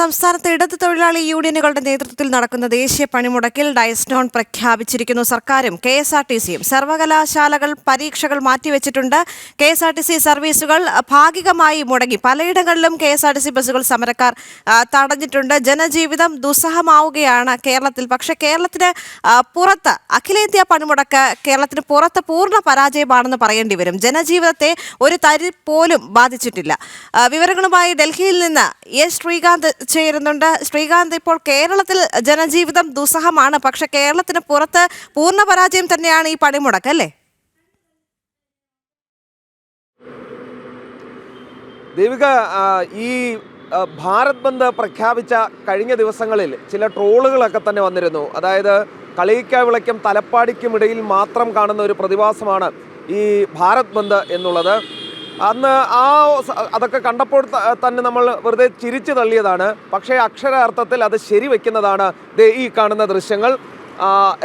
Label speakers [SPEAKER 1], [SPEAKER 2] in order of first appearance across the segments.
[SPEAKER 1] സംസ്ഥാനത്ത് ഇടത് തൊഴിലാളി യൂണിയനുകളുടെ നേതൃത്വത്തിൽ നടക്കുന്ന ദേശീയ പണിമുടക്കിൽ ഡയസ്നോൺ പ്രഖ്യാപിച്ചിരിക്കുന്നു. സർക്കാരും KSRTCയും സർവകലാശാലകൾ പരീക്ഷകൾ മാറ്റിവെച്ചിട്ടുണ്ട്. KSRTC സർവീസുകൾ ഭാഗികമായി മുടങ്ങി. പലയിടങ്ങളിലും KSRTC ബസ്സുകൾ സമരക്കാർ തടഞ്ഞിട്ടുണ്ട്. ജനജീവിതം ദുസ്സഹമാവുകയാണ് കേരളത്തിൽ. പക്ഷേ കേരളത്തിന് പുറത്ത് അഖിലേന്ത്യാ പണിമുടക്ക് കേരളത്തിന് പുറത്ത് പൂർണ്ണ പരാജയമാണെന്ന് പറയേണ്ടി വരും. ജനജീവിതത്തെ ഒരു തരി പോലും ബാധിച്ചിട്ടില്ല. വിവരങ്ങളുമായി ഡൽഹിയിൽ നിന്ന് ശ്രീകാന്ത് ചേരുന്നുണ്ട്. ശ്രീകാന്ത്, ഇപ്പോൾ കേരളത്തിൽ ജനജീവിതം ദുസ്സഹമാണ്, പക്ഷെ കേരളത്തിന് പുറത്ത് പൂർണ്ണ പരാജയം തന്നെയാണ് ഈ പണിമുടക്ക്, അല്ലേ?
[SPEAKER 2] ദേവിക, ഈ ഭാരത് ബന്ദ് പ്രഖ്യാപിച്ച കഴിഞ്ഞ ദിവസങ്ങളിൽ ചില ട്രോളുകളൊക്കെ തന്നെ വന്നിരുന്നു. അതായത് കളിയിക്ക വിളയ്ക്കും തലപ്പാടിക്കും ഇടയിൽ മാത്രം കാണുന്ന ഒരു പ്രതിഭാസമാണ് ഈ ഭാരത് ബന്ദ് എന്നുള്ളത്. അന്ന് അതൊക്കെ കണ്ടപ്പോൾ തന്നെ നമ്മൾ വെറുതെ ചിരിച്ചു തള്ളിയതാണ്. പക്ഷേ അക്ഷരാർത്ഥത്തിൽ അത് ശരിവെക്കുന്നതാണ് ഈ കാണുന്ന ദൃശ്യങ്ങൾ.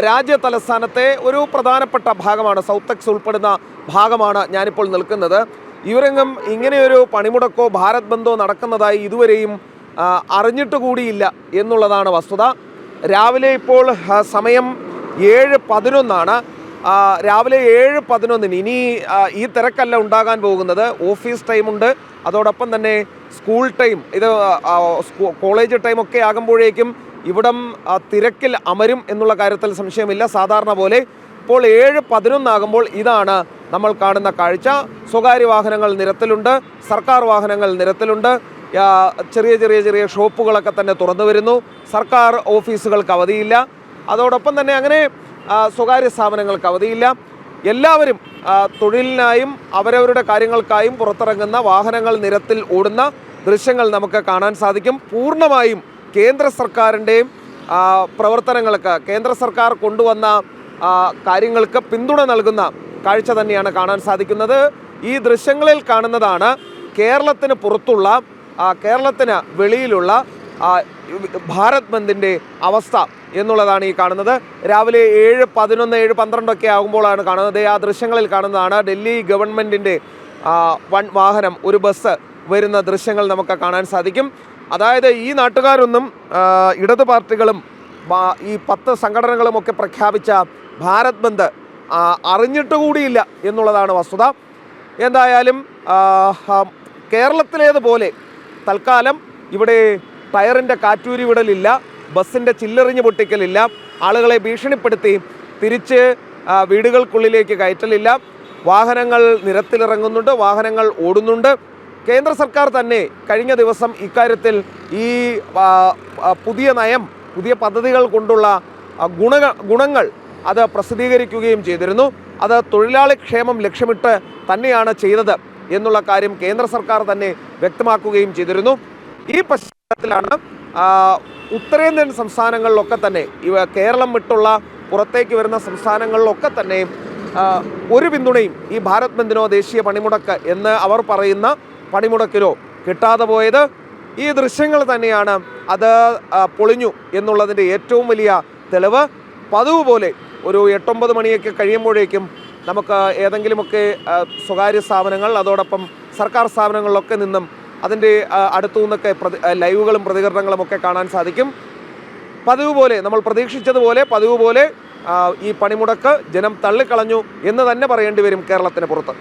[SPEAKER 2] രാജ്യ തലസ്ഥാനത്തെ ഒരു പ്രധാനപ്പെട്ട ഭാഗമാണ്, സൗത്ത് എക്സ് ഉൾപ്പെടുന്ന ഭാഗമാണ് ഞാനിപ്പോൾ നിൽക്കുന്നത്. ഇവരെങ്ങും ഇങ്ങനെയൊരു പണിമുടക്കോ ഭാരത് ബന്ധോ നടക്കുന്നതായി ഇതുവരെയും അറിഞ്ഞിട്ട് കൂടിയില്ല എന്നുള്ളതാണ് വസ്തുത. രാവിലെ ഇപ്പോൾ സമയം 7:11 രാവിലെ 7:11 ഇനി ഈ തിരക്കല്ല ഉണ്ടാകാൻ പോകുന്നത്. ഓഫീസ് ടൈമുണ്ട്, അതോടൊപ്പം തന്നെ സ്കൂൾ ടൈം, ഇത് കോളേജ് ടൈമൊക്കെ ആകുമ്പോഴേക്കും ഇവിടം തിരക്കിൽ അമരും എന്നുള്ള കാര്യത്തിൽ സംശയമില്ല. സാധാരണ പോലെ ഇപ്പോൾ 7:11 ആകുമ്പോൾ ഇതാണ് നമ്മൾ കാണുന്ന കാഴ്ച. സ്വകാര്യ വാഹനങ്ങൾ നിരത്തിലുണ്ട്, സർക്കാർ വാഹനങ്ങൾ നിരത്തിലുണ്ട്. ചെറിയ ചെറിയ ചെറിയ ഷോപ്പുകളൊക്കെ തന്നെ തുറന്നു വരുന്നു. സർക്കാർ ഓഫീസുകൾക്ക് അവധിയില്ല, അതോടൊപ്പം തന്നെ അങ്ങനെ സ്വകാര്യ സ്ഥാപനങ്ങൾക്ക് അവധിയില്ല. എല്ലാവരും തൊഴിലിനായും അവരവരുടെ കാര്യങ്ങൾക്കായും പുറത്തിറങ്ങുന്ന വാഹനങ്ങൾ നിരത്തിൽ ഓടുന്ന ദൃശ്യങ്ങൾ നമുക്ക് കാണാൻ സാധിക്കും. പൂർണ്ണമായും കേന്ദ്ര സർക്കാരിൻ്റെയും പ്രവർത്തനങ്ങൾക്ക്, കേന്ദ്ര സർക്കാർ കൊണ്ടുവന്ന കാര്യങ്ങൾക്ക് പിന്തുണ നൽകുന്ന കാഴ്ച തന്നെയാണ് കാണാൻ സാധിക്കുന്നത്. ഈ ദൃശ്യങ്ങളിൽ കാണുന്നതാണ് കേരളത്തിന് പുറത്തുള്ള, കേരളത്തിന് വെളിയിലുള്ള ഭാരത് ബന്ദിൻ്റെ അവസ്ഥ എന്നുള്ളതാണ് ഈ കാണുന്നത്. രാവിലെ 7:11, 7:12 ആകുമ്പോഴാണ് കാണുന്നത്. ആ ദൃശ്യങ്ങളിൽ കാണുന്നതാണ് ഡൽഹി ഗവൺമെൻറ്റിൻ്റെ വാഹനം, ഒരു ബസ് വരുന്ന ദൃശ്യങ്ങൾ നമുക്ക് കാണാൻ സാധിക്കും. അതായത് ഈ നാട്ടുകാരൊന്നും ഇടത് പാർട്ടികളും ഈ 10 സംഘടനകളും ഒക്കെ പ്രഖ്യാപിച്ച ഭാരത് ബന്ദ് അറിഞ്ഞിട്ട് കൂടിയില്ല എന്നുള്ളതാണ് വസ്തുത. എന്തായാലും കേരളത്തിലേതുപോലെ തൽക്കാലം ഇവിടെ ടയറിൻ്റെ കാറ്റൂരി വിടലില്ല, ബസ്സിൻ്റെ ചില്ലെറിഞ്ഞ് പൊട്ടിക്കലില്ല, ആളുകളെ ഭീഷണിപ്പെടുത്തി തിരിച്ച് വീടുകൾക്കുള്ളിലേക്ക് കയറ്റലില്ല. വാഹനങ്ങൾ നിരത്തിലിറങ്ങുന്നുണ്ട്, വാഹനങ്ങൾ ഓടുന്നുണ്ട്. കേന്ദ്ര സർക്കാർ തന്നെ കഴിഞ്ഞ ദിവസം ഇക്കാര്യത്തിൽ ഈ പുതിയ നയം, പുതിയ പദ്ധതികൾ കൊണ്ടുള്ള ഗുണങ്ങൾ അത് പ്രസിദ്ധീകരിക്കുകയും ചെയ്തിരുന്നു. അത് തൊഴിലാളി ക്ഷേമം ലക്ഷ്യമിട്ട് തന്നെയാണ് ചെയ്തത് എന്നുള്ള കാര്യം കേന്ദ്ര സർക്കാർ തന്നെ വ്യക്തമാക്കുകയും ചെയ്തിരുന്നു. ഈ പശ്ചാത്തലത്തിലാണ് ഉത്തരേന്ത്യൻ സംസ്ഥാനങ്ങളിലൊക്കെ തന്നെ, കേരളം വിട്ടുള്ള പുറത്തേക്ക് വരുന്ന സംസ്ഥാനങ്ങളിലൊക്കെ തന്നെ ഒരു പിന്തുണയും ഈ ഭാരത് ബന്ദിനോ ദേശീയ പണിമുടക്ക് എന്ന് അവർ പറയുന്ന പണിമുടക്കിലോ കിട്ടാതെ പോയത്. ഈ ദൃശ്യങ്ങൾ തന്നെയാണ് അത് പൊളിഞ്ഞു എന്നുള്ളതിൻ്റെ ഏറ്റവും വലിയ തെളിവ്. പതിവ് പോലെ ഒരു 8-9 മണിയൊക്കെ കഴിയുമ്പോഴേക്കും നമുക്ക് ഏതെങ്കിലുമൊക്കെ സ്വകാര്യ സ്ഥാപനങ്ങൾ, അതോടൊപ്പം സർക്കാർ സ്ഥാപനങ്ങളിലൊക്കെ നിന്നും അതിൻ്റെ അടുത്തു നിന്നൊക്കെ ലൈവുകളും പ്രതികരണങ്ങളും ഒക്കെ കാണാൻ സാധിക്കും. പതിവ് പോലെ, നമ്മൾ പ്രതീക്ഷിച്ചതുപോലെ പതിവ് പോലെ ഈ പണിമുടക്ക് ജനം തള്ളിക്കളഞ്ഞു എന്ന് തന്നെ പറയേണ്ടി വരും കേരളത്തിന് പുറത്ത്.